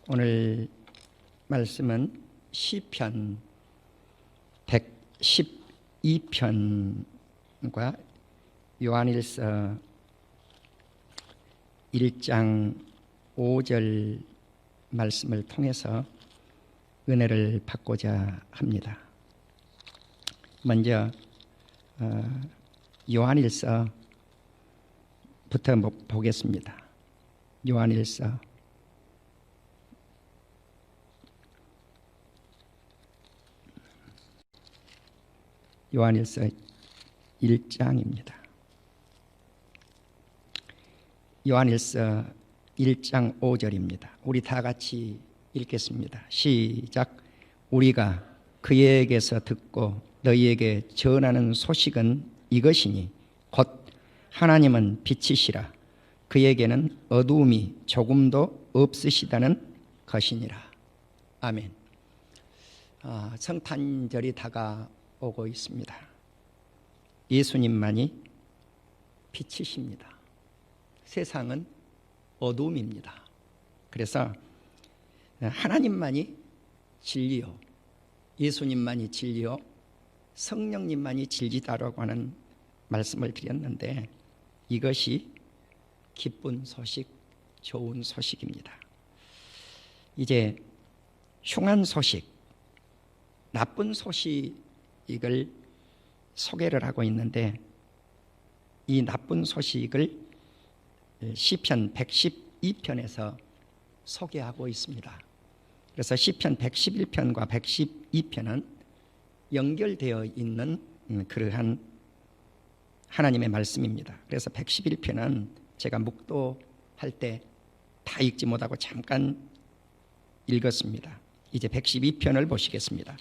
오늘 말씀은 시편 112편과 요한일서 1장 5절 말씀을 통해서 은혜를 받고자 합니다. 먼저 요한일서부터 보겠습니다. 요한일서 1장입니다. 요한일서 1장 5절입니다. 우리 다 같이 읽겠습니다. 시작. 우리가 그에게서 듣고 너희에게 전하는 소식은 이것이니 곧 하나님은 빛이시라 그에게는 어두움이 조금도 없으시다는 것이니라. 아멘. 성탄절이 다가오고 있습니다. 예수님만이 빛이십니다. 세상은 어두움입니다. 그래서 하나님만이 진리요, 예수님만이 진리요, 성령님만이 진리다라고 하는 말씀을 드렸는데 이것이 기쁜 소식, 좋은 소식입니다. 이제 흉한 소식, 나쁜 소식을 소개를 하고 있는데 이 나쁜 소식을 시편 112편에서 소개하고 있습니다. 그래서 시편 111편과 112편은 연결되어 있는 그러한 하나님의 말씀입니다. 그래서 111편은 제가 묵도할 때 다 읽지 못하고 잠깐 읽었습니다. 이제 112편을 보시겠습니다.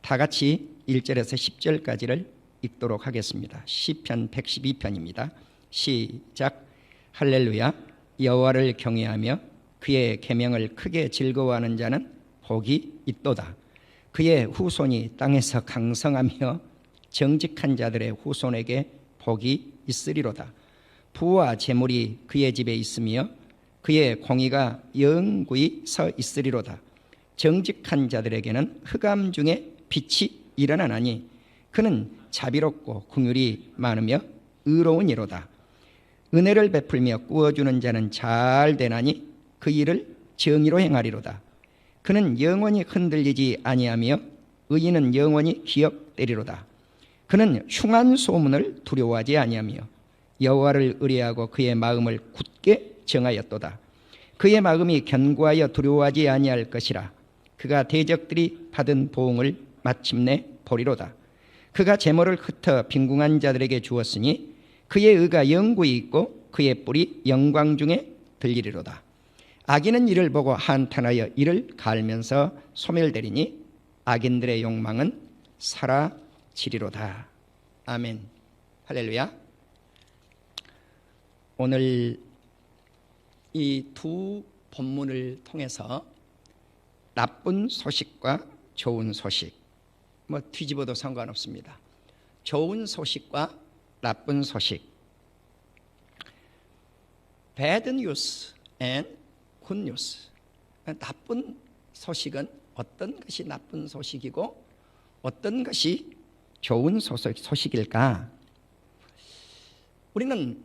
다 같이 1절에서 10절까지를 읽도록 하겠습니다. 시편 112편입니다. 시작. 할렐루야. 여호와를 경외하며 그의 계명을 크게 즐거워하는 자는 복이 있도다. 그의 후손이 땅에서 강성하며 정직한 자들의 후손에게 복이 있으리로다. 부와 재물이 그의 집에 있으며 그의 공의가 영구히 서 있으리로다. 정직한 자들에게는 흑암 중에 빛이 일어나나니 그는 자비롭고 긍휼이 많으며 의로운 이로다. 은혜를 베풀며 구워주는 자는 잘 되나니 그 일을 정의로 행하리로다. 그는 영원히 흔들리지 아니하며 의인은 영원히 기억되리로다. 그는 흉한 소문을 두려워하지 아니하며 여호와를 의뢰하고 그의 마음을 굳게 정하였도다. 그의 마음이 견고하여 두려워하지 아니할 것이라. 그가 대적들이 받은 보응을 마침내 보리로다. 그가 재물을 흩어 빈궁한 자들에게 주었으니 그의 의가 영구히 있고 그의 뿔이 영광 중에 들리리로다. 악인은 이를 보고 한탄하여 이를 갈면서 소멸되리니 악인들의 욕망은 사라지리로다. 아멘. 할렐루야. 오늘 이 두 본문을 통해서 나쁜 소식과 좋은 소식, 뒤집어도 상관없습니다. 좋은 소식과 나쁜 소식, bad news and good news. 나쁜 소식은 어떤 것이 나쁜 소식이고 어떤 것이 좋은 소식일까? 우리는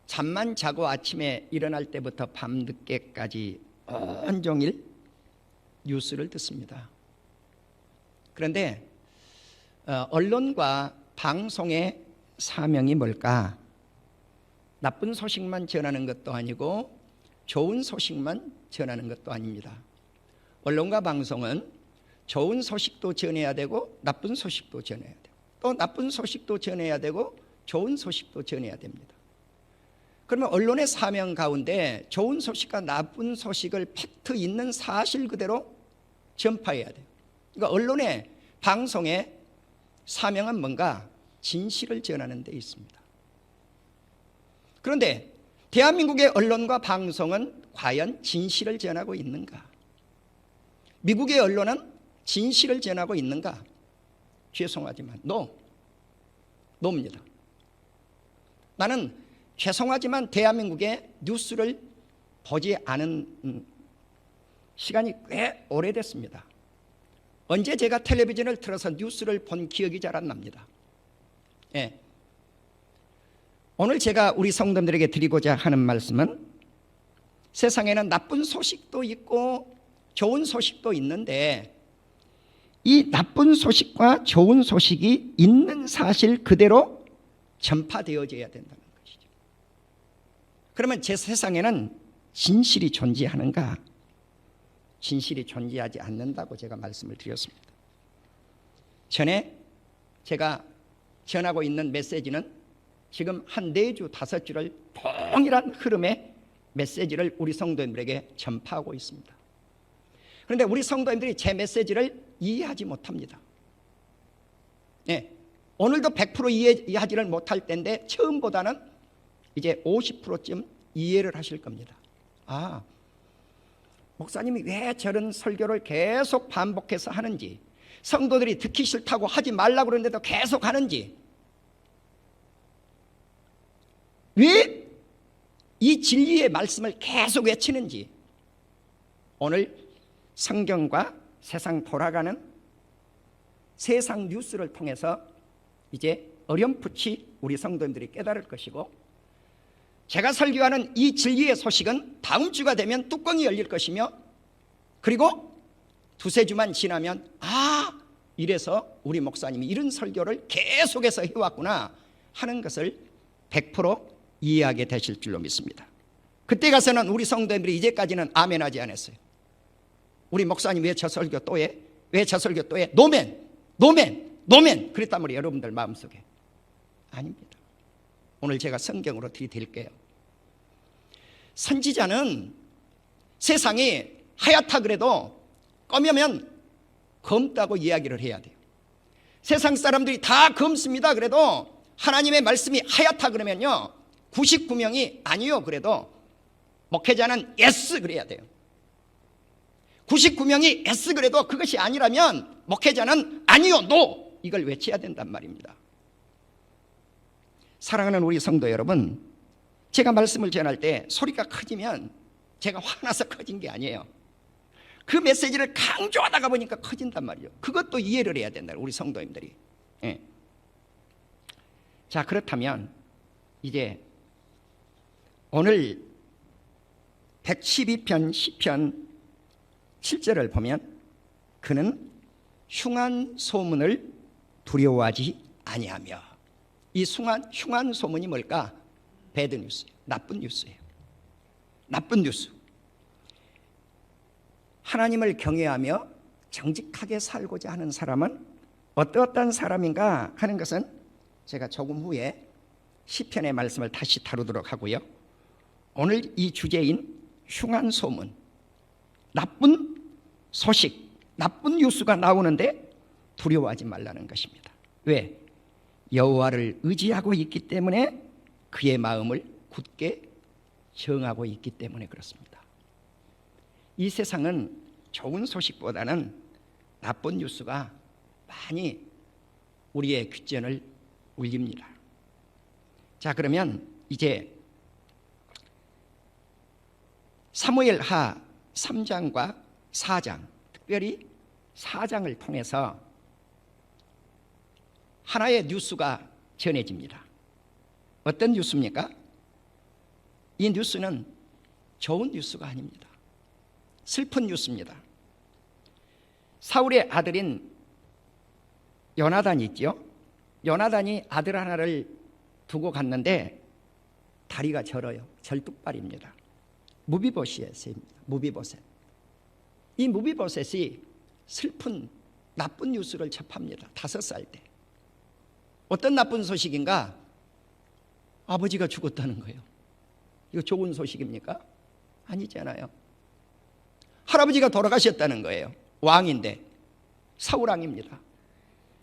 잠만 자고 아침에 일어날 때부터 밤늦게까지 온종일 뉴스를 듣습니다. 그런데 언론과 방송의 사명이 뭘까? 나쁜 소식만 전하는 것도 아니고 좋은 소식만 전하는 것도 아닙니다. 언론과 방송은 좋은 소식도 전해야 되고 나쁜 소식도 전해야 되고 또 나쁜 소식도 전해야 되고 좋은 소식도 전해야 됩니다. 그러면 언론의 사명 가운데 좋은 소식과 나쁜 소식을 팩트 있는 사실 그대로 전파해야 돼요. 그러니까 언론의 방송의 사명은 뭔가? 진실을 전하는 데 있습니다. 그런데 대한민국의 언론과 방송은 과연 진실을 전하고 있는가? 미국의 언론은 진실을 전하고 있는가? 죄송하지만 노입니다. 나는 죄송하지만 대한민국의 뉴스를 보지 않은 시간이 꽤 오래됐습니다. 언제 제가 텔레비전을 틀어서 뉴스를 본 기억이 잘 안 납니다. 예. 오늘 제가 우리 성도들에게 드리고자 하는 말씀은 세상에는 나쁜 소식도 있고 좋은 소식도 있는데 이 나쁜 소식과 좋은 소식이 있는 사실 그대로 전파되어져야 된다는 것이죠. 그러면 제 세상에는 진실이 존재하는가? 진실이 존재하지 않는다고 제가 말씀을 드렸습니다. 전에 제가 전하고 있는 메시지는 지금 한 4주, 5주를 동일한 흐름의 메시지를 우리 성도님들에게 전파하고 있습니다. 그런데 우리 성도님들이 제 메시지를 이해하지 못합니다. 네, 오늘도 100% 이해하지를 못할 때인데 처음보다는 이제 50%쯤 이해를 하실 겁니다. 아, 목사님이 왜 저런 설교를 계속 반복해서 하는지, 성도들이 듣기 싫다고 하지 말라고 그러는데도 계속 하는지, 왜 이 진리의 말씀을 계속 외치는지, 오늘 성경과 세상 돌아가는 세상 뉴스를 통해서 이제 어렴풋이 우리 성도님들이 깨달을 것이고, 제가 설교하는 이 진리의 소식은 다음 주가 되면 뚜껑이 열릴 것이며, 그리고 2-3주만 지나면 아, 이래서 우리 목사님이 이런 설교를 계속해서 해왔구나 하는 것을 100% 이해하게 되실 줄로 믿습니다. 그때 가서는 우리 성도님들이 이제까지는 아멘하지 않았어요. 우리 목사님 왜 저 설교 또 해? 왜 저 설교 또 해? 노멘, 노멘, 노멘. 그랬단 말이에요. 여러분들 마음속에. 아닙니다. 오늘 제가 성경으로 들이댈게요. 선지자는 세상이 하얗다 그래도 검으면 검다고 이야기를 해야 돼요. 세상 사람들이 다 검습니다 그래도 하나님의 말씀이 하얗다 그러면요 99명이 아니요 그래도 목회자는 예스 그래야 돼요. 99명이 예스 그래도 그것이 아니라면 목회자는 아니요 노 이걸 외쳐야 된단 말입니다. 사랑하는 우리 성도 여러분, 제가 말씀을 전할 때 소리가 커지면 제가 화나서 커진 게 아니에요. 그 메시지를 강조하다가 보니까 커진단 말이에요. 그것도 이해를 해야 된다 우리 성도님들이. 예. 자, 그렇다면 이제 오늘 112편 시편 7절을 보면 그는 흉한 소문을 두려워하지 아니하며, 이 흉한 소문이 뭘까? 배드 뉴스예요. 나쁜 뉴스예요. 나쁜 뉴스. 하나님을 경외하며 정직하게 살고자 하는 사람은 어떠한 사람인가 하는 것은 제가 조금 후에 시편의 말씀을 다시 다루도록 하고요. 오늘 이 주제인 흉한 소문, 나쁜 소식, 나쁜 뉴스가 나오는데 두려워하지 말라는 것입니다. 왜? 여호와를 의지하고 있기 때문에 그의 마음을 굳게 정하고 있기 때문에 그렇습니다. 이 세상은 좋은 소식보다는 나쁜 뉴스가 많이 우리의 귓전을 울립니다. 자, 그러면 이제 사무엘하 3장과 4장, 특별히 4장을 통해서 하나의 뉴스가 전해집니다. 어떤 뉴스입니까? 이 뉴스는 좋은 뉴스가 아닙니다. 슬픈 뉴스입니다. 사울의 아들인 요나단이 있죠. 요나단이 아들 하나를 두고 갔는데 다리가 절어요. 절뚝발입니다. 무비보셋입니다. 무비보셋. 이 무비보셋이 슬픈 나쁜 뉴스를 접합니다. 5살 때. 어떤 나쁜 소식인가? 아버지가 죽었다는 거예요. 이거 좋은 소식입니까? 아니잖아요. 할아버지가 돌아가셨다는 거예요. 왕인데 사울왕입니다.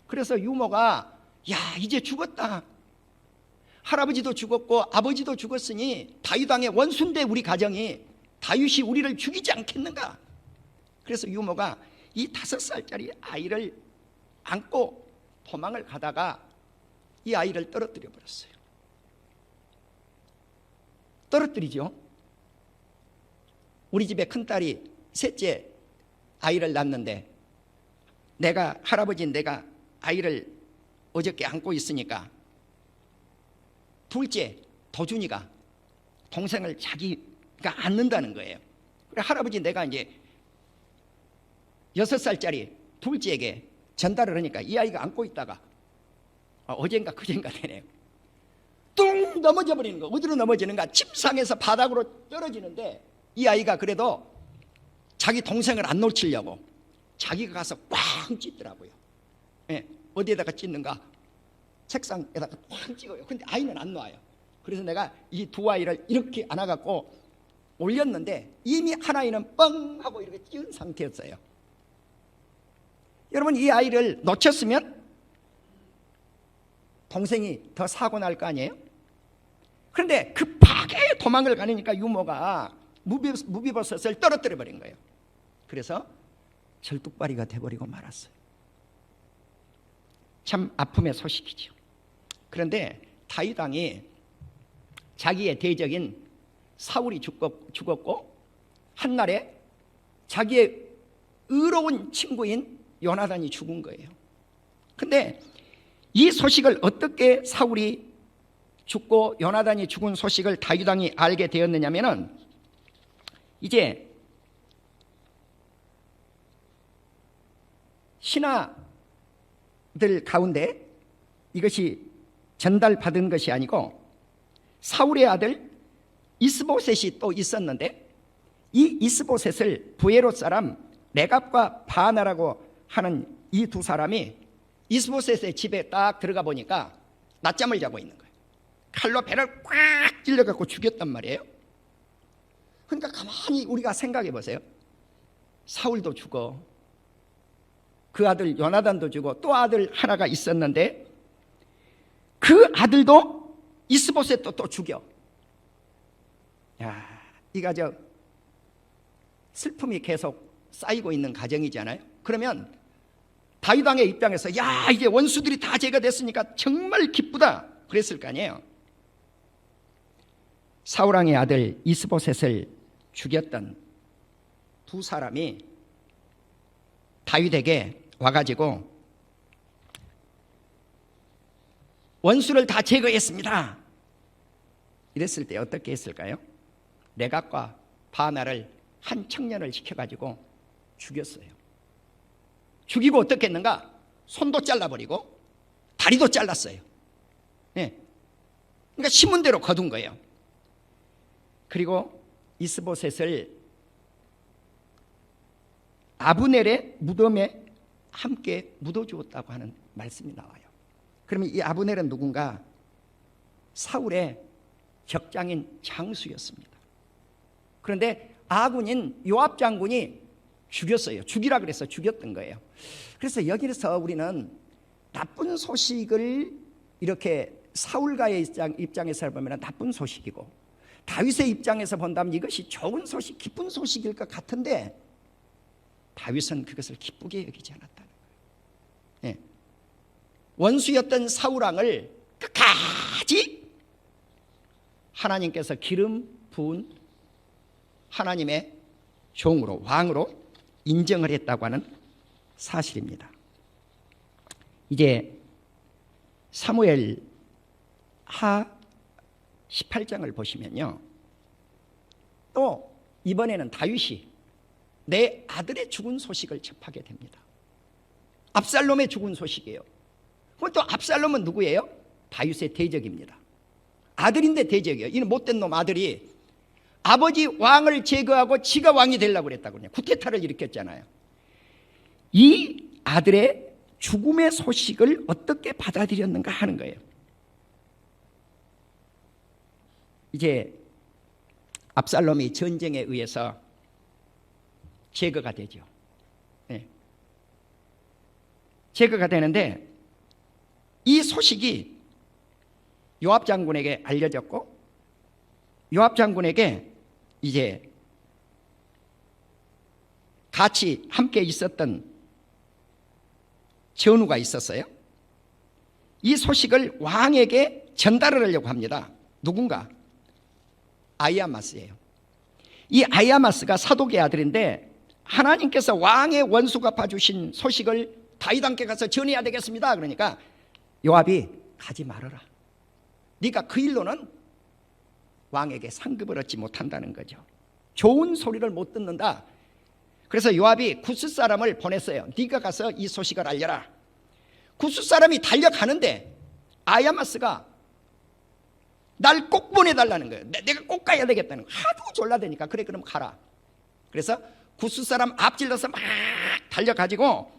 그래서 유모가 야 이제 죽었다. 할아버지도 죽었고 아버지도 죽었으니 다윗 왕의 원수인데 우리 가정이 다윗이 우리를 죽이지 않겠는가. 그래서 유모가 이 5살짜리 아이를 안고 도망을 가다가 이 아이를 떨어뜨려 버렸어요. 떨어뜨리죠. 우리 집에 큰딸이 셋째 아이를 낳는데 내가 아이를 어저께 안고 있으니까 둘째 도준이가 동생을 자기가 안는다는 거예요. 그래 할아버지 내가 이제 6살짜리 둘째에게 전달을 하니까 이 아이가 안고 있다가 어젠가 그젠가 되네요. 뚱 넘어져 버리는 거. 어디로 넘어지는가? 침상에서 바닥으로 떨어지는데 이 아이가 그래도 자기 동생을 안 놓치려고 자기가 가서 꽝 찢더라고요. 예, 어디에다가 찢는가? 책상에다가 꽝 찍어요. 근데 아이는 안 놔요. 그래서 내가 이 두 아이를 이렇게 안아갖고 올렸는데 이미 한 아이는 뻥 하고 이렇게 찢은 상태였어요. 여러분 이 아이를 놓쳤으면 동생이 더 사고 날 거 아니에요? 그런데 급하게 도망을 가니까 유모가 무비버섯을 떨어뜨려 버린 거예요. 그래서 절뚝발이가 돼버리고 말았어요. 참 아픔의 소식이죠. 그런데 다윗 왕이 자기의 대적인 사울이 죽었고 한날에 자기의 의로운 친구인 요나단이 죽은 거예요. 근데 이 소식을 어떻게 사울이 죽고 요나단이 죽은 소식을 다윗 왕이 알게 되었느냐면은 이제 신하들 가운데 이것이 전달받은 것이 아니고 사울의 아들 이스보셋이 또 있었는데 이 이스보셋을 부에롯 사람 레갑과 바나라고 하는 이 두 사람이 이스보셋의 집에 딱 들어가 보니까 낮잠을 자고 있는 거예요. 칼로 배를 꽉 찔러갖고 죽였단 말이에요. 그러니까 가만히 우리가 생각해 보세요. 사울도 죽어, 그 아들 요나단도 죽어, 또 아들 하나가 있었는데 그 아들도 이스보셋도 또 죽여. 야, 이 가정 슬픔이 계속 쌓이고 있는 가정이잖아요. 그러면 다윗 왕의 입장에서 야 이제 원수들이 다 제거됐으니까 정말 기쁘다 그랬을 거 아니에요. 사울 왕의 아들 이스보셋을 죽였던 두 사람이 다윗에게 와가지고 원수를 다 제거했습니다 이랬을 때 어떻게 했을까요? 레갑과 바나를 한 청년을 시켜가지고 죽였어요. 죽이고 어떻게 했는가? 손도 잘라버리고 다리도 잘랐어요. 네. 그러니까 신문대로 거둔 거예요. 그리고 이스보셋을 아브넬의 무덤에 함께 묻어주었다고 하는 말씀이 나와요. 그러면 이 아브넬은 누군가? 사울의 적장인 장수였습니다. 그런데 아군인 요압 장군이 죽였어요. 죽이라 그래서 죽였던 거예요. 그래서 여기서 우리는 나쁜 소식을 이렇게 사울가의 입장에서 보면 나쁜 소식이고 다윗의 입장에서 본다면 이것이 좋은 소식, 기쁜 소식일 것 같은데 다윗은 그것을 기쁘게 여기지 않았다는 거예요. 네. 원수였던 사울왕을 끝까지 하나님께서 기름 부은 하나님의 종으로, 왕으로 인정을 했다고 하는 사실입니다. 이제 사무엘 하 18장을 보시면요, 또 이번에는 다윗이 내 아들의 죽은 소식을 접하게 됩니다. 압살롬의 죽은 소식이에요. 그럼 또 압살롬은 누구예요? 다윗의 대적입니다. 아들인데 대적이에요. 이는 못된 놈 아들이 아버지 왕을 제거하고 지가 왕이 되려고 그랬다고요. 쿠데타를 일으켰잖아요. 이 아들의 죽음의 소식을 어떻게 받아들였는가 하는 거예요. 이제 압살롬이 전쟁에 의해서 제거가 되죠. 네. 제거가 되는데 이 소식이 요압 장군에게 알려졌고 요압 장군에게 이제 같이 함께 있었던 전우가 있었어요. 이 소식을 왕에게 전달을 하려고 합니다. 누군가? 아히아마스예요. 이 아히아마스가 사독의 아들인데 하나님께서 왕의 원수 갚아주신 소식을 다윗 왕께 가서 전해야 되겠습니다. 그러니까 요압이 가지 말아라. 네가 그 일로는 왕에게 상급을 얻지 못한다는 거죠. 좋은 소리를 못 듣는다. 그래서 요압이 구스 사람을 보냈어요. 네가 가서 이 소식을 알려라. 구스 사람이 달려가는데 아야마스가 날 꼭 보내달라는 거예요. 내가 꼭 가야 되겠다는 거예요. 하도 졸라대니까 그래 그럼 가라. 그래서 구스 사람 앞질러서 막 달려가지고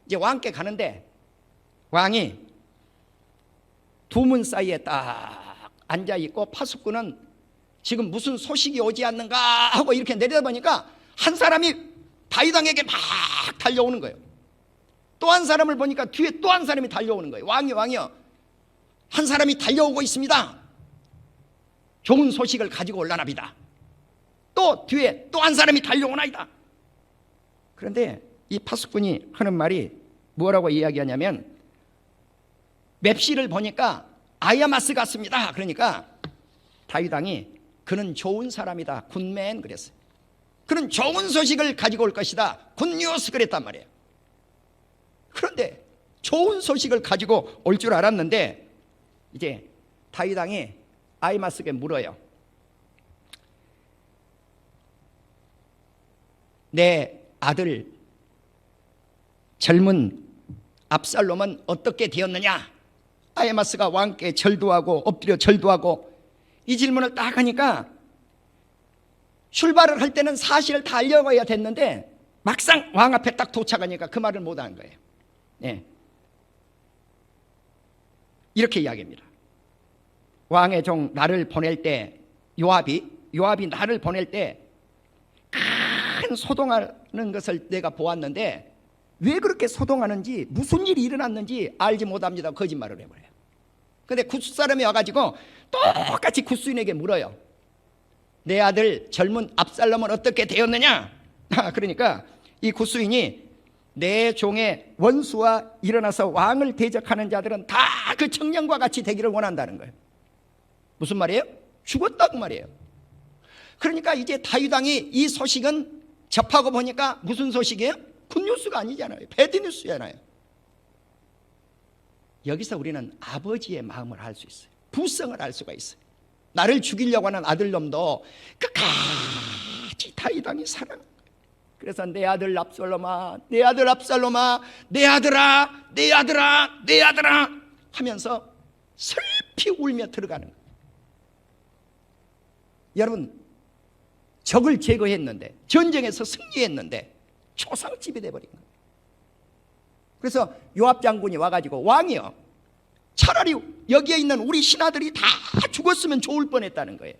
이제 왕께 가는데 왕이 두 문 사이에 딱 앉아있고 파수꾼은 지금 무슨 소식이 오지 않는가 하고 이렇게 내려다보니까 한 사람이 다윗 왕에게 막 달려오는 거예요. 또 한 사람을 보니까 뒤에 또 한 사람이 달려오는 거예요. 왕이요 한 사람이 달려오고 있습니다. 좋은 소식을 가지고 올라납니다. 또 뒤에 또 한 사람이 달려오나이다. 그런데 이 파수꾼이 하는 말이 뭐라고 이야기하냐면 맵시를 보니까 아야마스 같습니다. 그러니까 다윗 왕이 그는 좋은 사람이다. 굿맨 그랬어요. 그는 좋은 소식을 가지고 올 것이다. 굿뉴스 그랬단 말이에요. 그런데 좋은 소식을 가지고 올 줄 알았는데 이제 다윗 왕이 아히마스에게 물어요. 내 아들 젊은 압살롬은 어떻게 되었느냐? 아히마스가 왕께 절도하고 엎드려 절도하고 이 질문을 딱 하니까 출발을 할 때는 사실을 다 알려가야 됐는데 막상 왕 앞에 딱 도착하니까 그 말을 못하는 거예요. 네. 이렇게 이야기합니다. 왕의 종 나를 보낼 때 요압이 나를 보낼 때 큰 소동하는 것을 내가 보았는데 왜 그렇게 소동하는지 무슨 일이 일어났는지 알지 못합니다. 거짓말을 해버려요. 근데 구스 사람이 와가지고 똑같이 구스인에게 물어요. 내 아들 젊은 압살롬은 어떻게 되었느냐? 그러니까 이 구스인이 내 종의 원수와 일어나서 왕을 대적하는 자들은 다 그 청년과 같이 되기를 원한다는 거예요. 무슨 말이에요? 죽었다고 말이에요. 그러니까 이제 다윗 왕이 이 소식은 접하고 보니까 무슨 소식이에요? 굿뉴스가 아니잖아요. 배드뉴스잖아요. 여기서 우리는 아버지의 마음을 알 수 있어요. 부성을 알 수가 있어요. 나를 죽이려고 하는 아들놈도 끝까지 다윗 왕이 사랑합니다. 그래서 내 아들 압살롬아, 내 아들 압살롬아, 내 아들아, 내 아들아, 내 아들아 하면서 슬피 울며 들어가는 거예요. 여러분, 적을 제거했는데, 전쟁에서 승리했는데 초상집이 돼버린 거예요. 그래서 요압 장군이 와가지고 왕이요, 차라리 여기에 있는 우리 신하들이 다 죽었으면 좋을 뻔했다는 거예요.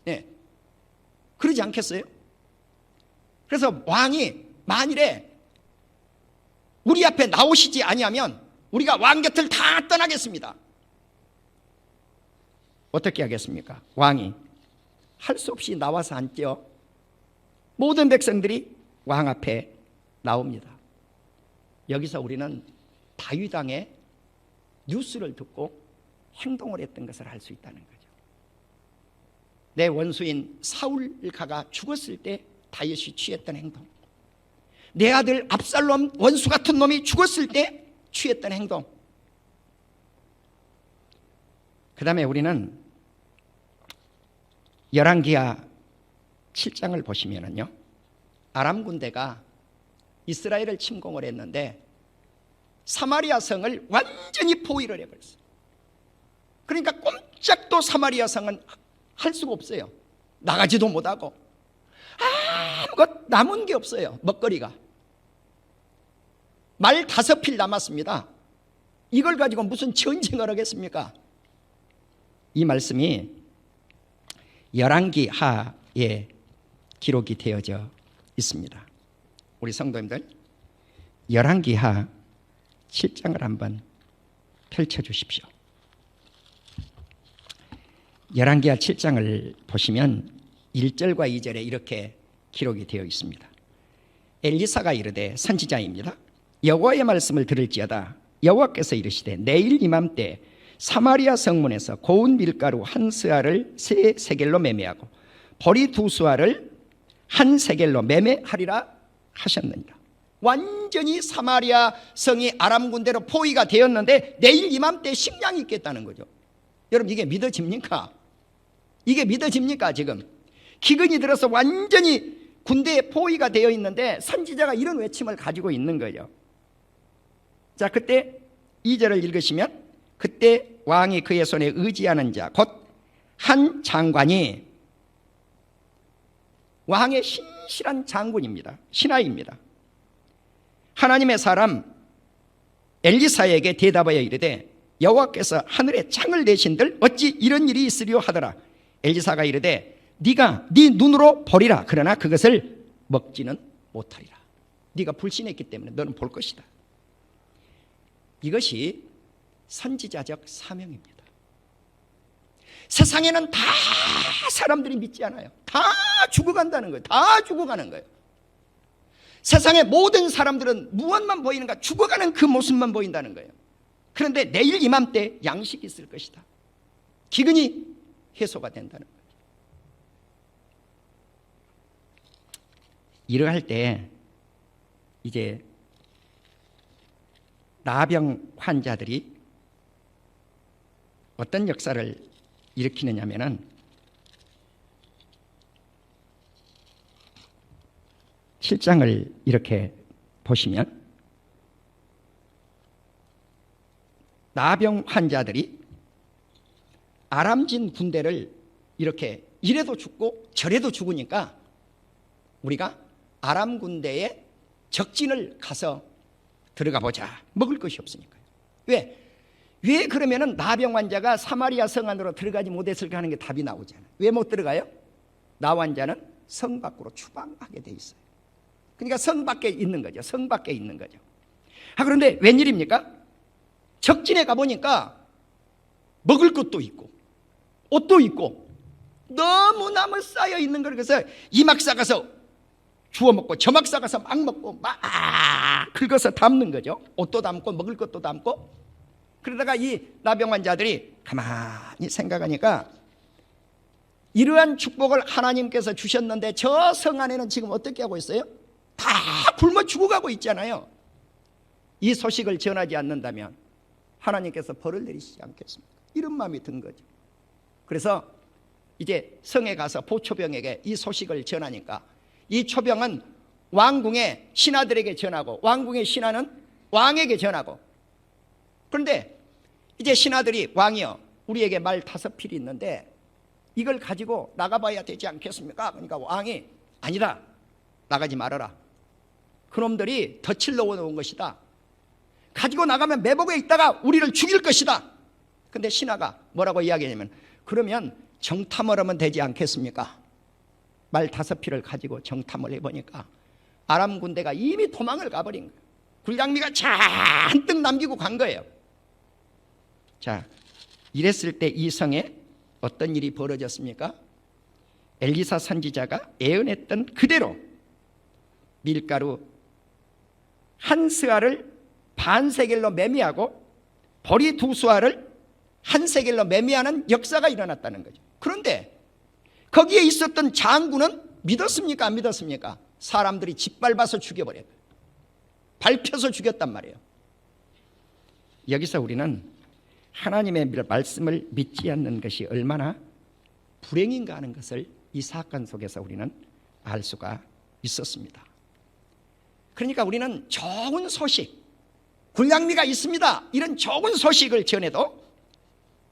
네. 그러지 않겠어요? 그래서 왕이 만일에 우리 앞에 나오시지 아니하면 우리가 왕 곁을 다 떠나겠습니다. 어떻게 하겠습니까? 왕이 할 수 없이 나와서 앉죠. 모든 백성들이 왕 앞에 나옵니다. 여기서 우리는 다윗 왕의 뉴스를 듣고 행동을 했던 것을 알 수 있다는 거죠. 내 원수인 사울가가 죽었을 때 다윗이 취했던 행동, 내 아들 압살롬 원수 같은 놈이 죽었을 때 취했던 행동. 그 다음에 우리는 열왕기하 7장을 보시면은요, 아람 군대가 이스라엘을 침공을 했는데 사마리아 성을 완전히 포위를 해버렸어요. 그러니까 꼼짝도 사마리아 성은 할 수가 없어요. 나가지도 못하고 아무것 남은 게 없어요. 먹거리가 말 5필 남았습니다. 이걸 가지고 무슨 전쟁을 하겠습니까? 이 말씀이 열왕기하에 기록이 되어져 있습니다. 우리 성도님들, 열왕기하 7장을 한번 펼쳐주십시오. 열왕기하 7장을 보시면 1절과 2절에 이렇게 기록이 되어 있습니다. 엘리사가 이르되, 선지자입니다. 여호와의 말씀을 들을지어다. 여호와께서 이르시되, 내일 이맘때 사마리아 성문에서 고운 밀가루 한 스아를 3세겔로 매매하고 보리 2수아를 1세겔로 매매하리라 하셨느니라. 완전히 사마리아 성이 아람 군대로 포위가 되었는데 내일 이맘때 식량이 있겠다는 거죠. 여러분, 이게 믿어집니까? 이게 믿어집니까? 지금 기근이 들어서 완전히 군대에 포위가 되어 있는데 선지자가 이런 외침을 가지고 있는 거예요. 자, 그때 2절을 읽으시면, 그때 왕이 그의 손에 의지하는 자 곧 한 장관이, 왕의 신실한 장군입니다. 신하입니다. 하나님의 사람 엘리사에게 대답하여 이르되 여호와께서 하늘에 창을 내신들 어찌 이런 일이 있으리요 하더라. 엘리사가 이르되 네가 네 눈으로 보리라. 그러나 그것을 먹지는 못하리라. 네가 불신했기 때문에 너는 볼 것이다. 이것이 선지자적 사명입니다. 세상에는 다 사람들이 믿지 않아요. 다 죽어간다는 거예요. 다 죽어가는 거예요. 세상의 모든 사람들은 무엇만 보이는가? 죽어가는 그 모습만 보인다는 거예요. 그런데 내일 이맘때 양식이 있을 것이다. 기근이 해소가 된다는 거예요. 이러할 때 이제 나병 환자들이 어떤 역사를 일으키느냐면은, 7장을 이렇게 보시면 나병 환자들이 아람진 군대를 이렇게 이래도 죽고 저래도 죽으니까 우리가 아람 군대에 적진을 가서 들어가 보자. 먹을 것이 없으니까요. 왜 그러면은 나병 환자가 사마리아 성 안으로 들어가지 못했을까 하는 게 답이 나오잖아요. 왜 못 들어가요? 나 환자는 성 밖으로 추방하게 돼 있어요. 그러니까 성 밖에 있는 거죠. 성 밖에 있는 거죠. 그런데 웬일입니까? 적진에 가보니까 먹을 것도 있고 옷도 있고 너무나무 쌓여 있는 걸, 그래서 이 막 싸가서 주워 먹고 저 막 싸가서 막 먹고 막 긁어서 담는 거죠. 옷도 담고 먹을 것도 담고. 그러다가 이 나병 환자들이 가만히 생각하니까 이러한 축복을 하나님께서 주셨는데 저 성 안에는 지금 어떻게 하고 있어요? 다 굶어 죽어가고 있잖아요. 이 소식을 전하지 않는다면 하나님께서 벌을 내리시지 않겠습니까? 이런 마음이 든 거죠. 그래서 이제 성에 가서 보초병에게 이 소식을 전하니까 이 초병은 왕궁의 신하들에게 전하고 왕궁의 신하는 왕에게 전하고, 그런데 이제 신하들이 왕이여 우리에게 말 5필이 있는데 이걸 가지고 나가봐야 되지 않겠습니까? 그러니까 왕이 아니다, 나가지 말아라. 그놈들이 덫을 넣어놓은 것이다. 가지고 나가면 매복에 있다가 우리를 죽일 것이다. 근데 신하가 뭐라고 이야기하냐면, 그러면 정탐을 하면 되지 않겠습니까? 말 5필을 가지고 정탐을 해보니까 아람 군대가 이미 도망을 가버린 거예요. 군량미가 잔뜩 남기고 간 거예요. 자, 이랬을 때 이 성에 어떤 일이 벌어졌습니까? 엘리사 선지자가 예언했던 그대로 밀가루 한 스아를 반 세겔로 매매하고 보리 2수아를 한 세겔로 매매하는 역사가 일어났다는 거죠. 그런데 거기에 있었던 장군은 믿었습니까? 안 믿었습니까? 사람들이 짓밟아서 죽여버려요. 밟혀서 죽였단 말이에요. 여기서 우리는 하나님의 말씀을 믿지 않는 것이 얼마나 불행인가 하는 것을 이 사건 속에서 우리는 알 수가 있었습니다. 그러니까 우리는 좋은 소식, 군량미가 있습니다, 이런 좋은 소식을 전해도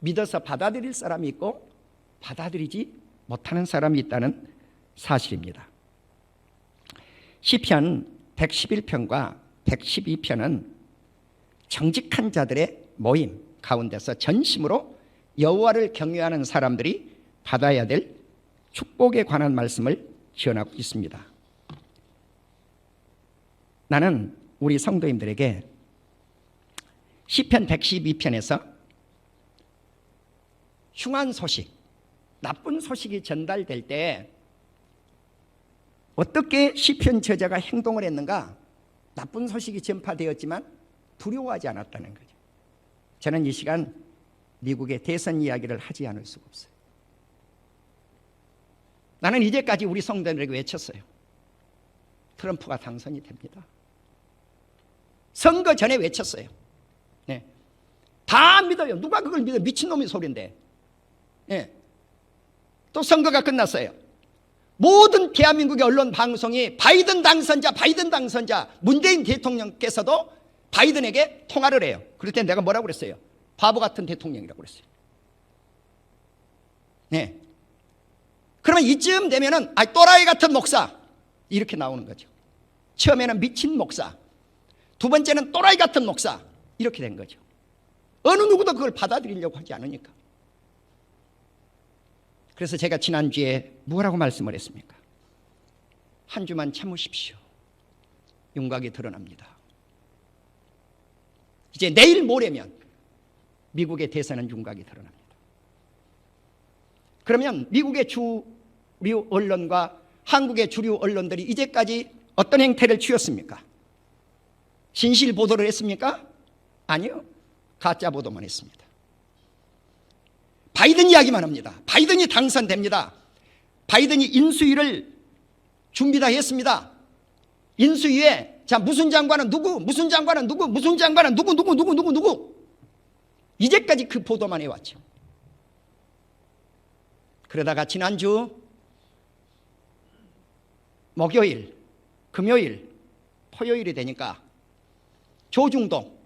믿어서 받아들일 사람이 있고 받아들이지 못하는 사람이 있다는 사실입니다. 시편 111편과 112편은 정직한 자들의 모임 가운데서 전심으로 여호와를 경외하는 사람들이 받아야 될 축복에 관한 말씀을 전하고 있습니다. 나는 우리 성도님들에게 시편 112편에서 흉한 소식, 나쁜 소식이 전달될 때 어떻게 시편 저자가 행동을 했는가? 나쁜 소식이 전파되었지만 두려워하지 않았다는 거죠. 저는 이 시간 미국의 대선 이야기를 하지 않을 수가 없어요. 나는 이제까지 우리 성도들에게 외쳤어요. 트럼프가 당선이 됩니다. 선거 전에 외쳤어요. 네. 다 믿어요. 누가 그걸 믿어? 미친놈의 소리인데. 네. 또 선거가 끝났어요. 모든 대한민국의 언론 방송이 바이든 당선자, 문재인 대통령께서도 바이든에게 통화를 해요. 그럴 때 내가 뭐라고 그랬어요? 바보 같은 대통령이라고 그랬어요. 네. 그러면 이쯤 되면은 또라이 같은 목사 이렇게 나오는 거죠. 처음에는 미친 목사, 두 번째는 또라이 같은 목사 이렇게 된 거죠. 어느 누구도 그걸 받아들이려고 하지 않으니까. 그래서 제가 지난주에 뭐라고 말씀을 했습니까? 한 주만 참으십시오. 윤곽이 드러납니다. 이제 내일 모레면 미국의 대선은 윤곽이 드러납니다. 그러면 미국의 주류 언론과 한국의 주류 언론들이 이제까지 어떤 행태를 취했습니까? 진실 보도를 했습니까? 아니요. 가짜 보도만 했습니다. 바이든 이야기만 합니다. 바이든이 당선됩니다. 바이든이 인수위를 준비 다 했습니다. 인수위에 무슨 장관은 누구, 무슨 장관은 누구, 무슨 장관은 누구 이제까지 그 보도만 해왔죠. 그러다가 지난주 목요일, 금요일, 토요일이 되니까 조중동,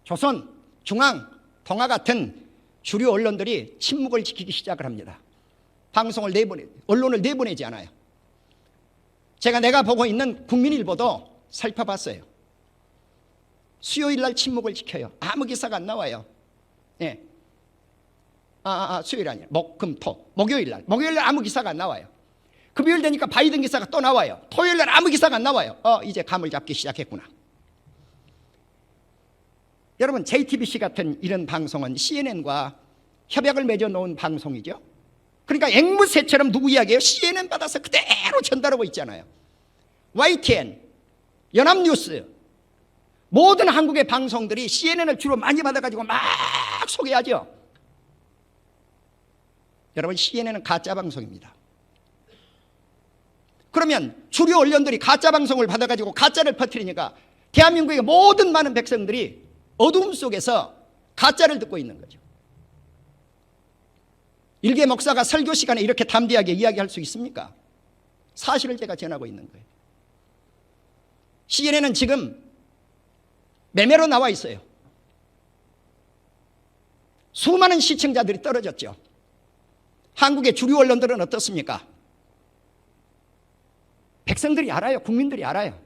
조선, 중앙, 동아 같은 주류 언론들이 침묵을 지키기 시작을 합니다. 방송을 언론을 내보내지 않아요. 내가 보고 있는 국민일보도 살펴봤어요. 수요일 날 침묵을 지켜요. 아무 기사가 안 나와요. 예. 수요일 아니에요. 금, 토. 목요일 날 아무 기사가 안 나와요. 금요일 되니까 바이든 기사가 또 나와요. 토요일 날 아무 기사가 안 나와요. 이제 감을 잡기 시작했구나. 여러분, JTBC 같은 이런 방송은 CNN과 협약을 맺어 놓은 방송이죠. 그러니까 앵무새처럼 누구 이야기예요? CNN 받아서 그대로 전달하고 있잖아요. YTN, 연합뉴스, 모든 한국의 방송들이 CNN을 주로 많이 받아가지고 막 소개하죠. 여러분, CNN은 가짜 방송입니다. 그러면 주류 언론들이 가짜 방송을 받아가지고 가짜를 퍼뜨리니까 대한민국의 모든 많은 백성들이 어두움 속에서 가짜를 듣고 있는 거죠. 일개 목사가 설교 시간에 이렇게 담대하게 이야기할 수 있습니까? 사실을 제가 전하고 있는 거예요. CNN은 지금 매매로 나와 있어요. 수많은 시청자들이 떨어졌죠. 한국의 주류 언론들은 어떻습니까? 백성들이 알아요. 국민들이 알아요.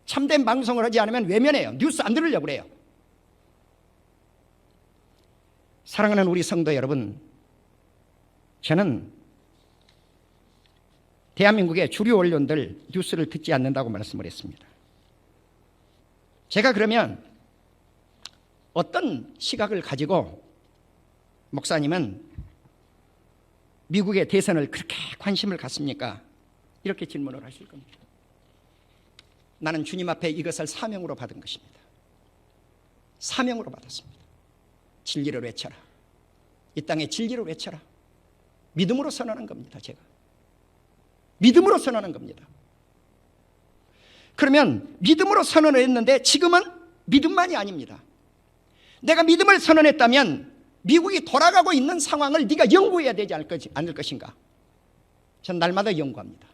참된 방송을 하지 않으면 외면해요. 뉴스 안 들으려고 그래요. 사랑하는 우리 성도 여러분, 저는 대한민국의 주류 언론들 뉴스를 듣지 않는다고 말씀을 했습니다. 제가 그러면 어떤 시각을 가지고 목사님은 미국의 대선을 그렇게 관심을 갖습니까? 이렇게 질문을 하실 겁니다. 나는 주님 앞에 이것을 사명으로 받은 것입니다. 사명으로 받았습니다. 진리를 외쳐라. 이 땅에 진리를 외쳐라. 믿음으로 선언한 겁니다. 제가 믿음으로 선언한 겁니다. 그러면 믿음으로 선언을 했는데 지금은 믿음만이 아닙니다. 내가 믿음을 선언했다면 미국이 돌아가고 있는 상황을 네가 연구해야 되지 않을 것인가? 전 날마다 연구합니다.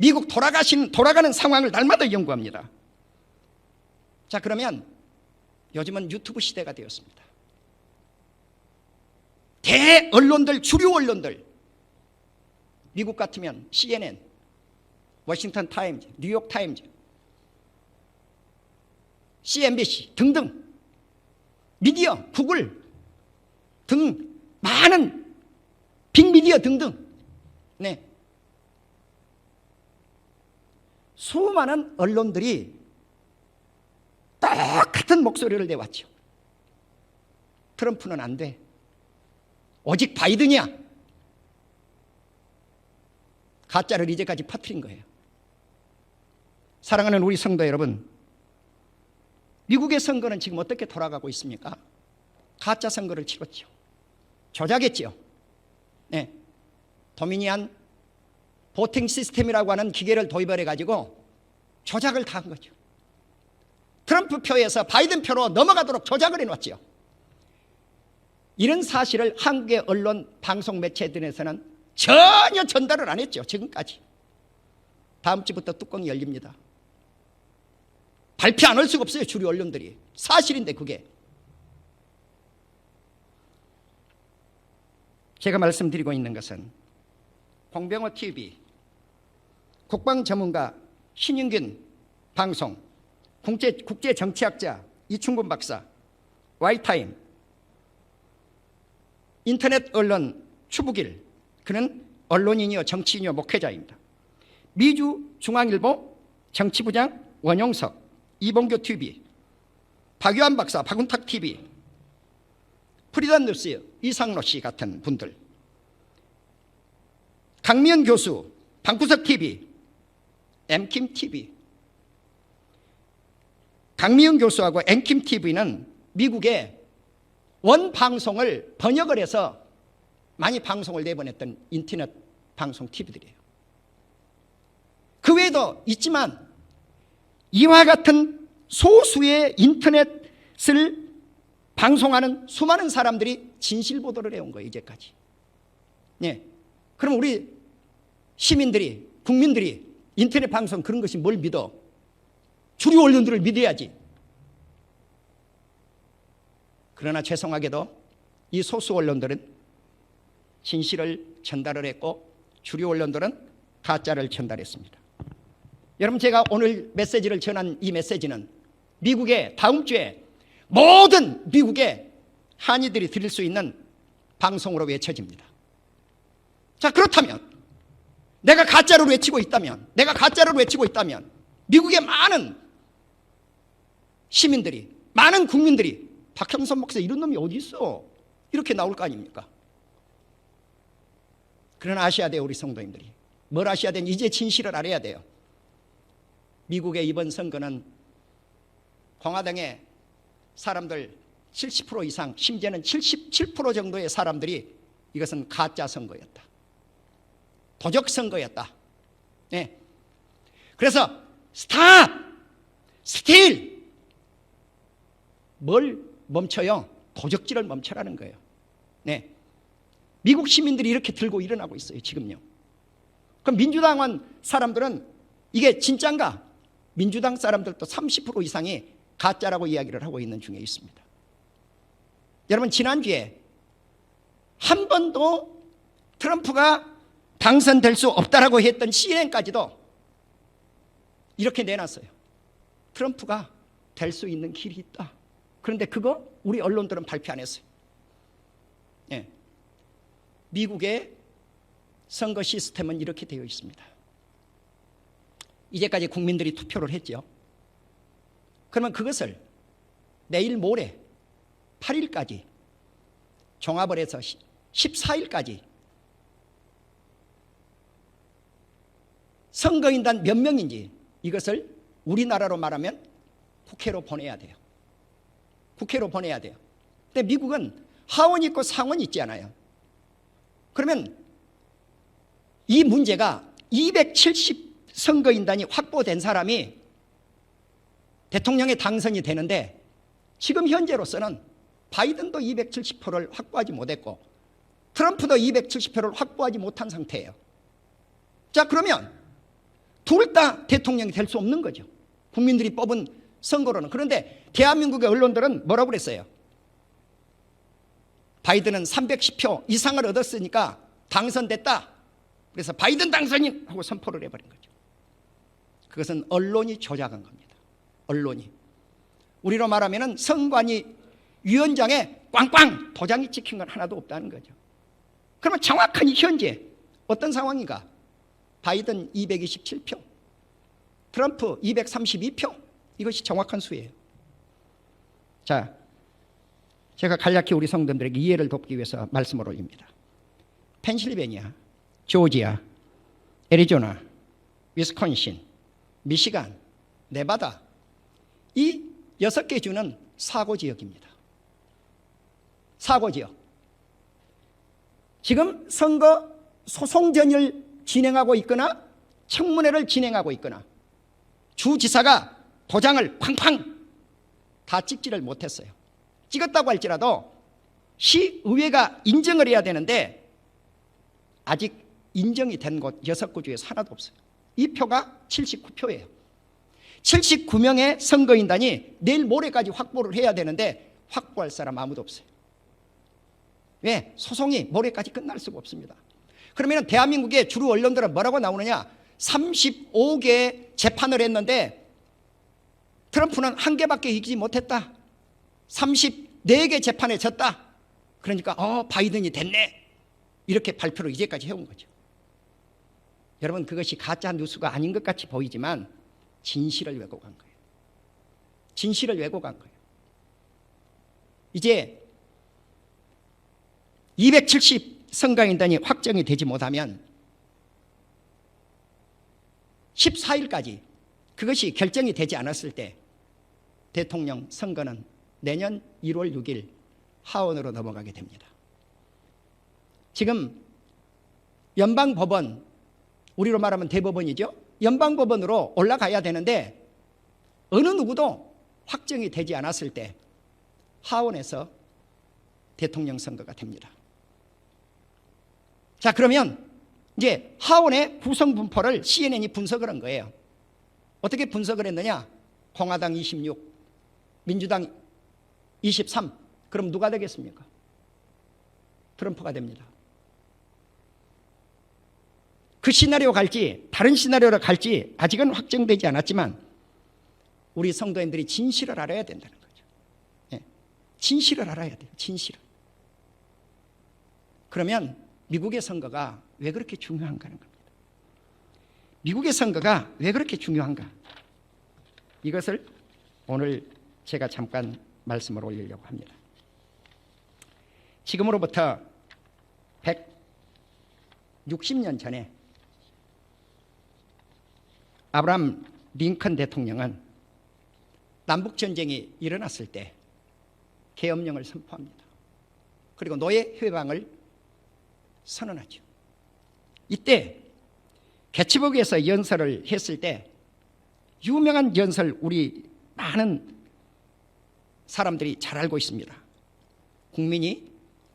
미국 돌아가는 상황을 날마다 연구합니다. 자, 그러면 요즘은 유튜브 시대가 되었습니다. 대언론들, 주류 언론들, 미국 같으면 CNN, 워싱턴 타임즈, 뉴욕 타임즈, CNBC 등등 미디어, 구글 등 많은 빅미디어 등등, 네, 수많은 언론들이 똑같은 목소리를 내왔죠. 트럼프는 안 돼. 오직 바이든이야. 가짜를 이제까지 퍼뜨린 거예요. 사랑하는 우리 성도 여러분, 미국의 선거는 지금 어떻게 돌아가고 있습니까? 가짜 선거를 치렀죠. 조작했죠. 네. 도미니안 보팅 시스템이라고 하는 기계를 도입을 해가지고 조작을 다 한 거죠. 트럼프 표에서 바이든 표로 넘어가도록 조작을 해놨죠. 이런 사실을 한국의 언론 방송 매체들에서는 전혀 전달을 안 했죠. 지금까지. 다음 주부터 뚜껑이 열립니다. 발표 안 할 수가 없어요. 주류 언론들이. 사실인데 그게. 제가 말씀드리고 있는 것은 공병호 TV, 국방 전문가 신윤균 방송, 국제 정치학자 이충근 박사, 와이타임, 인터넷 언론 추북일, 그는 언론인이요 정치인이요 목회자입니다. 미주 중앙일보 정치부장 원용석, 이봉교 TV, 박유한 박사 박운탁 TV, 프리단 뉴스 이상로 씨 같은 분들, 강미연 교수 방구석 TV, 엠킴 TV. 강미연 교수하고 엠킴 TV는 미국의 원 방송을 번역을 해서 많이 방송을 내보냈던 인터넷 방송 TV들이에요. 그 외에도 있지만 이와 같은 소수의 인터넷을 방송하는 수많은 사람들이 진실 보도를 해온 거예요. 이제까지. 네. 그럼 우리 시민들이, 국민들이 인터넷 방송 그런 것이 뭘 믿어? 주류 언론들을 믿어야지. 그러나 죄송하게도 이 소수 언론들은 진실을 전달을 했고 주류 언론들은 가짜를 전달했습니다. 여러분, 제가 오늘 메시지를 전한 이 메시지는 미국의 다음 주에 모든 미국의 한인들이 들을 수 있는 방송으로 외쳐집니다. 자, 그렇다면 내가 가짜를 외치고 있다면, 미국의 많은 시민들이, 많은 국민들이 박형선 목사 이런 놈이 어디 있어? 이렇게 나올 거 아닙니까? 그러나 아셔야 돼요, 우리 성도님들이. 뭘 아셔야 되니? 이제 진실을 알아야 돼요. 미국의 이번 선거는 공화당의 사람들 70% 이상, 심지어는 77% 정도의 사람들이 이것은 가짜 선거였다, 도적 선거였다. 네. 그래서 스탑, 스틸, 뭘 멈춰요? 도적질을 멈춰라는 거예요. 네. 미국 시민들이 이렇게 들고 일어나고 있어요, 지금요. 그럼 민주당 사람들은 이게 진짠가? 민주당 사람들도 30% 이상이 가짜라고 이야기를 하고 있는 중에 있습니다. 여러분, 지난주에 한 번도 트럼프가 당선될 수 없다라고 했던 CNN까지도 이렇게 내놨어요. 트럼프가 될 수 있는 길이 있다. 그런데 그거 우리 언론들은 발표 안 했어요. 예. 미국의 선거 시스템은 이렇게 되어 있습니다. 이제까지 국민들이 투표를 했죠. 그러면 그것을 내일 모레 8일까지 종합을 해서 14일까지 선거인단 몇 명인지 이것을 우리나라로 말하면 국회로 보내야 돼요. 국회로 보내야 돼요. 근데 미국은 하원 있고 상원 있지 않아요. 그러면 이 문제가 270 선거인단이 확보된 사람이 대통령에 당선이 되는데 지금 현재로서는 바이든도 270표를 확보하지 못했고 트럼프도 270표를 확보하지 못한 상태예요. 자, 그러면 둘 다 대통령이 될 수 없는 거죠. 국민들이 뽑은 선거로는. 그런데 대한민국의 언론들은 뭐라고 그랬어요? 바이든은 310표 이상을 얻었으니까 당선됐다. 그래서 바이든 당선인 하고 선포를 해버린 거죠. 그것은 언론이 조작한 겁니다. 언론이. 우리로 말하면 선관위 위원장에 꽝꽝 도장이 찍힌 건 하나도 없다는 거죠. 그러면 정확한 현재 어떤 상황인가? 바이든 227표, 트럼프 232표, 이것이 정확한 수예요. 자, 제가 간략히 우리 성도들에게 이해를 돕기 위해서 말씀을 올립니다. 펜실베니아, 조지아, 애리조나, 위스콘신, 미시간, 네바다, 이 6개 주는 사고지역입니다. 사고지역. 지금 선거 소송 전열 진행하고 있거나 청문회를 진행하고 있거나 주지사가 도장을 팡팡 다 찍지를 못했어요. 찍었다고 할지라도 시의회가 인정을 해야 되는데 아직 인정이 된 곳 6구 중에서 하나도 없어요. 이 표가 79표예요. 79명의 선거인단이 내일 모레까지 확보를 해야 되는데 확보할 사람 아무도 없어요. 왜? 소송이 모레까지 끝날 수가 없습니다. 그러면 대한민국의 주류 언론들은 뭐라고 나오느냐? 35개 재판을 했는데 트럼프는 한 개밖에 이기지 못했다. 34개 재판에 졌다. 그러니까 바이든이 됐네. 이렇게 발표를 이제까지 해온 거죠. 여러분, 그것이 가짜 뉴스가 아닌 것 같이 보이지만 진실을 왜곡한 거예요. 진실을 왜곡한 거예요. 이제 270 선거인단이 확정이 되지 못하면 14일까지 그것이 결정이 되지 않았을 때 대통령 선거는 내년 1월 6일 하원으로 넘어가게 됩니다. 지금 연방법원, 우리로 말하면 대법원이죠. 연방법원으로 올라가야 되는데 어느 누구도 확정이 되지 않았을 때 하원에서 대통령 선거가 됩니다. 자, 그러면 이제 하원의 구성 분포를 CNN이 분석을 한 거예요. 어떻게 분석을 했느냐? 공화당 26, 민주당 23. 그럼 누가 되겠습니까? 트럼프가 됩니다. 그 시나리오 갈지 다른 시나리오로 갈지 아직은 확정되지 않았지만 우리 성도님들이 진실을 알아야 된다는 거죠. 예. 진실을 알아야 돼요. 진실을. 그러면 미국의 선거가 왜 그렇게 중요한가 하는 겁니다. 미국의 선거가 왜 그렇게 중요한가? 이것을 오늘 제가 잠깐 말씀을 올리려고 합니다. 지금으로부터 160년 전에 아브라함 링컨 대통령은 남북전쟁이 일어났을 때 계엄령을 선포합니다. 그리고 노예 해방을 선언하죠. 이때 개츠버그에서 연설을 했을 때 유명한 연설, 우리 많은 사람들이 잘 알고 있습니다.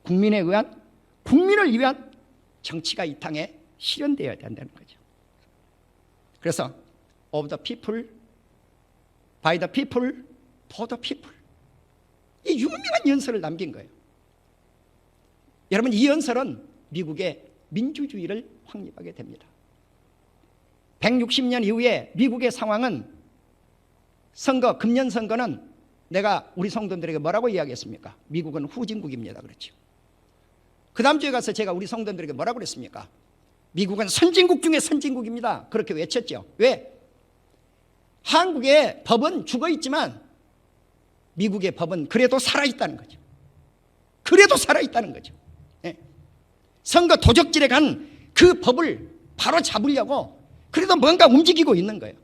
국민을 위한 정치가 이 땅에 실현되어야 된다는 거죠. 그래서 of the people, by the people, for the people. 이 유명한 연설을 남긴 거예요. 여러분, 이 연설은 미국의 민주주의를 확립하게 됩니다. 160년 이후에 미국의 상황은 금년 선거는 내가 우리 성도들에게 뭐라고 이야기했습니까? 미국은 후진국입니다. 그렇죠. 그 다음 주에 가서 제가 우리 성도들에게 뭐라고 그랬습니까? 미국은 선진국 중에 선진국입니다. 그렇게 외쳤죠. 왜? 한국의 법은 죽어 있지만 미국의 법은 그래도 살아있다는 거죠. 그래도 살아있다는 거죠. 예. 선거 도적질에 간 그 법을 바로 잡으려고 그래도 뭔가 움직이고 있는 거예요.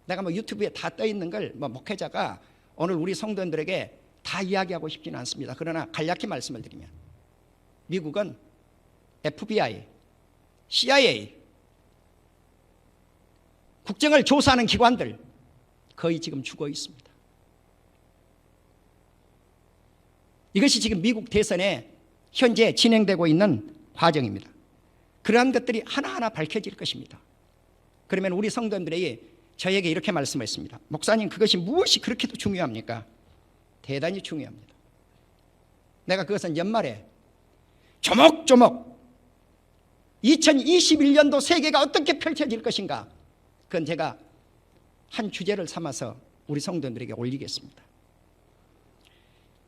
내가 유튜브에 다 떠 있는 걸 목회자가 오늘 우리 성도들에게 다 이야기하고 싶지는 않습니다. 그러나 간략히 말씀을 드리면 미국은 FBI, CIA, 국정을 조사하는 기관들 거의 지금 죽어 있습니다. 이것이 지금 미국 대선에 현재 진행되고 있는 과정입니다. 그러한 것들이 하나하나 밝혀질 것입니다. 그러면 우리 성도들이 저에게 이렇게 말씀했습니다. 목사님, 그것이 무엇이 그렇게도 중요합니까? 대단히 중요합니다. 내가 그것은 연말에 조목조목 2021년도 세계가 어떻게 펼쳐질 것인가, 그건 제가 한 주제를 삼아서 우리 성도들에게 올리겠습니다.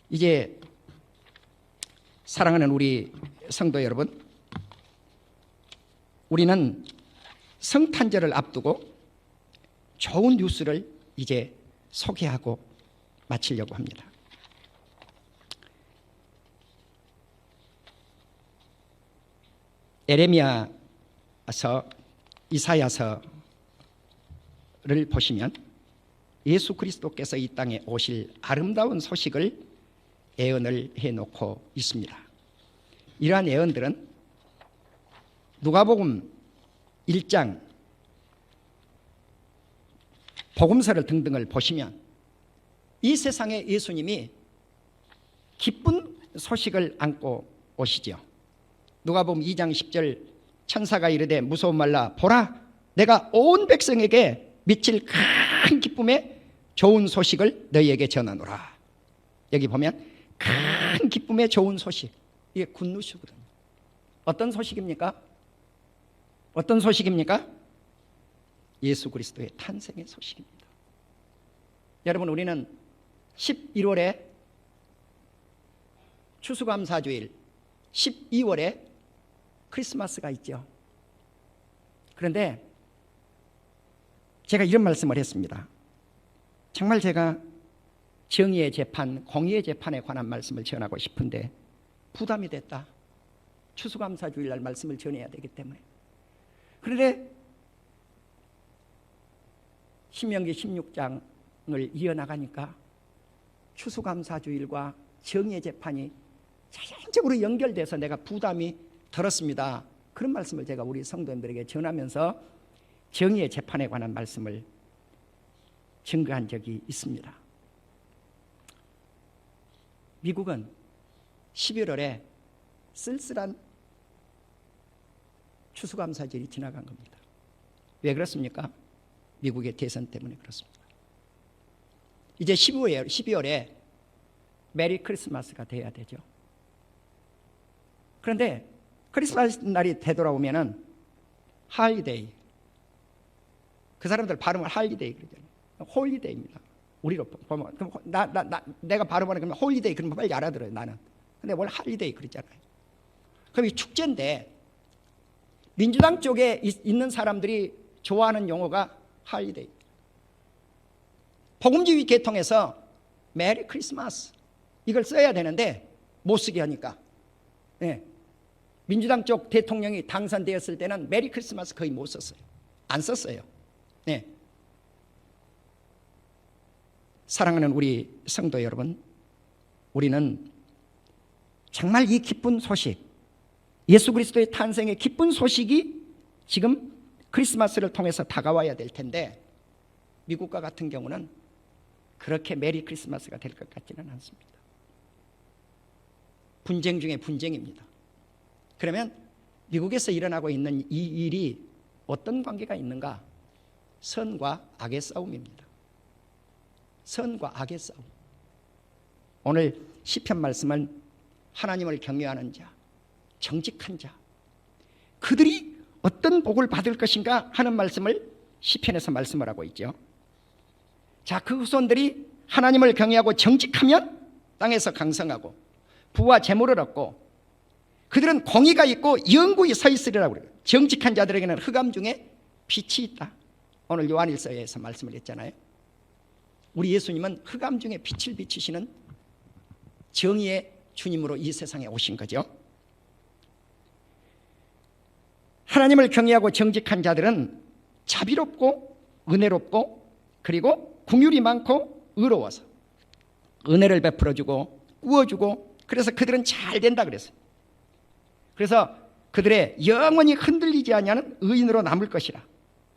이제 사랑하는 우리 성도 여러분, 우리는 성탄절을 앞두고 좋은 뉴스를 이제 소개하고 마치려고 합니다. 에레미야서, 이사야서를 보시면 예수 그리스도께서 이 땅에 오실 아름다운 소식을 예언을 해놓고 있습니다. 이러한 예언들은 누가복음 1장 복음서를 등등을 보시면 이 세상에 예수님이 기쁜 소식을 안고 오시죠. 누가복음 2장 10절 천사가 이르되 무서워 말라 보라 내가 온 백성에게 미칠 큰 기쁨의 좋은 소식을 너희에게 전하노라. 여기 보면 큰 기쁨의 좋은 소식, 이게 굿뉴스거든요. 어떤 소식입니까? 어떤 소식입니까? 예수 그리스도의 탄생의 소식입니다. 여러분, 우리는 11월에 추수감사주일, 12월에 크리스마스가 있죠. 그런데 제가 이런 말씀을 했습니다. 정말 제가 정의의 재판, 공의의 재판에 관한 말씀을 전하고 싶은데 부담이 됐다. 추수감사주일 날 말씀을 전해야 되기 때문에. 그런데 신명기 16장을 이어나가니까 추수감사주일과 정의의 재판이 자연적으로 연결돼서 내가 부담이 들었습니다. 그런 말씀을 제가 우리 성도님들에게 전하면서 정의의 재판에 관한 말씀을 증거한 적이 있습니다. 미국은 11월에 쓸쓸한 추수감사절이 지나간 겁니다. 왜 그렇습니까? 미국의 대선 때문에 그렇습니다. 이제 12월에 메리 크리스마스가 돼야 되죠. 그런데 크리스마스 날이 되돌아오면은 할리데이, 그 사람들 발음을 할리데이 그러잖아요. 홀리데이입니다. 우리로 보면 그럼 내가 발음하는 그러면 홀리데이 그러면 빨리 알아들어요. 나는. 근데 뭘 할리데이 그러잖아요. 그럼 이 축제인데 민주당 쪽에 있는 사람들이 좋아하는 용어가 할리데이. 복음주의 계통에서 메리 크리스마스 이걸 써야 되는데 못 쓰게 하니까. 네. 민주당 쪽 대통령이 당선되었을 때는 메리 크리스마스 거의 못 썼어요. 안 썼어요. 네. 사랑하는 우리 성도 여러분, 우리는 정말 이 기쁜 소식, 예수 그리스도의 탄생의 기쁜 소식이 지금 크리스마스를 통해서 다가와야 될 텐데 미국과 같은 경우는 그렇게 메리 크리스마스가 될 것 같지는 않습니다. 분쟁 중에 분쟁입니다. 그러면 미국에서 일어나고 있는 이 일이 어떤 관계가 있는가? 선과 악의 싸움입니다. 선과 악의 싸움. 오늘 시편 말씀은 하나님을 경외하는 자, 정직한 자, 그들이 어떤 복을 받을 것인가 하는 말씀을 시편에서 말씀을 하고 있죠. 자, 그 후손들이 하나님을 경외하고 정직하면 땅에서 강성하고 부와 재물을 얻고 그들은 공의가 있고 영구히 서 있으리라고 그래요. 정직한 자들에게는 흑암 중에 빛이 있다. 오늘 요한일서에서 말씀을 했잖아요. 우리 예수님은 흑암 중에 빛을 비추시는 정의의 주님으로 이 세상에 오신 거죠. 하나님을 경외하고 정직한 자들은 자비롭고 은혜롭고 그리고 긍휼이 많고 의로워서 은혜를 베풀어주고 꾸어주고 그래서 그들은 잘 된다 그랬어요. 그래서 그들의 영원히 흔들리지 아니하는 의인으로 남을 것이라.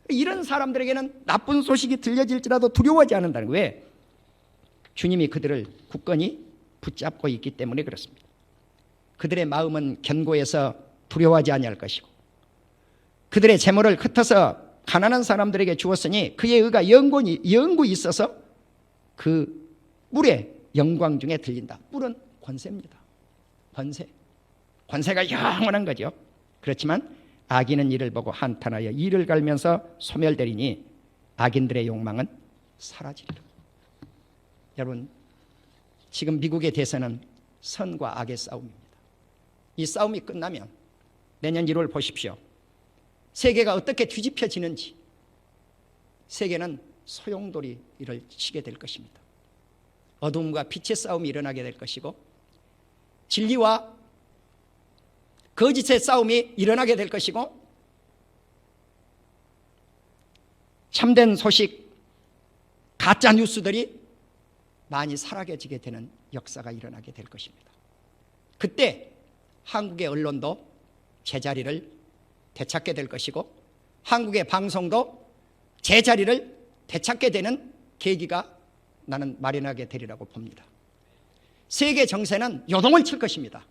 이런 사람들에게는 나쁜 소식이 들려질지라도 두려워하지 않는다는 거예요. 왜? 주님이 그들을 굳건히 붙잡고 있기 때문에 그렇습니다. 그들의 마음은 견고해서 두려워하지 아니할 것이고 그들의 재물을 흩어서 가난한 사람들에게 주었으니 그의 의가 영구히 있어서 그 뿔의 영광 중에 들린다. 뿔은 권세입니다. 권세가 영원한 거죠. 그렇지만 악인은 이를 보고 한탄하여 이를 갈면서 소멸되리니 악인들의 욕망은 사라지리라. 여러분, 지금 미국의 대선은 선과 악의 싸움입니다. 이 싸움이 끝나면 내년 1월 보십시오. 세계가 어떻게 뒤집혀지는지. 세계는 소용돌이를 치게 될 것입니다. 어둠과 빛의 싸움이 일어나게 될 것이고 진리와 거짓의 싸움이 일어나게 될 것이고 참된 소식, 가짜 뉴스들이 많이 사라져지게 되는 역사가 일어나게 될 것입니다. 그때 한국의 언론도 제자리를 되찾게 될 것이고 한국의 방송도 제자리를 되찾게 되는 계기가 나는 마련하게 되리라고 봅니다. 세계 정세는 요동을 칠 것입니다.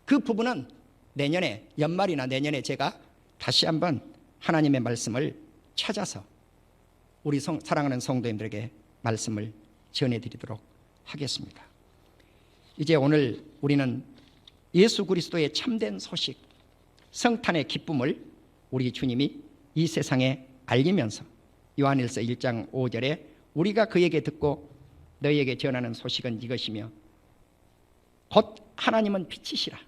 그 부분은 내년에 연말이나 내년에 제가 다시 한번 하나님의 말씀을 찾아서 우리 사랑하는 성도님들에게 말씀을 전해드리도록 하겠습니다. 이제 오늘 우리는 예수 그리스도의 참된 소식, 성탄의 기쁨을 우리 주님이 이 세상에 알리면서 요한일서 1장 5절에 우리가 그에게 듣고 너희에게 전하는 소식은 이것이며 곧 하나님은 빛이시라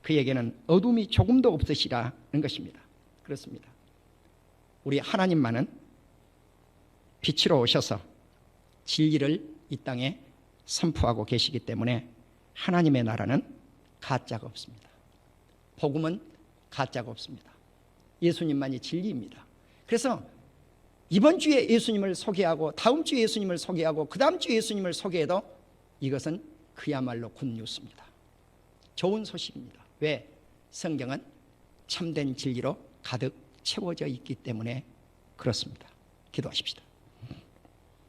그에게는 어둠이 조금도 없으시라는 것입니다. 그렇습니다. 우리 하나님만은 빛으로 오셔서 진리를 이 땅에 선포하고 계시기 때문에 하나님의 나라는 가짜가 없습니다. 복음은 가짜가 없습니다. 예수님만이 진리입니다. 그래서 이번 주에 예수님을 소개하고 다음 주에 예수님을 소개하고 그 다음 주에 예수님을 소개해도 이것은 그야말로 굿뉴스입니다. 좋은 소식입니다. 왜? 성경은 참된 진리로 가득 채워져 있기 때문에 그렇습니다. 기도하십시다.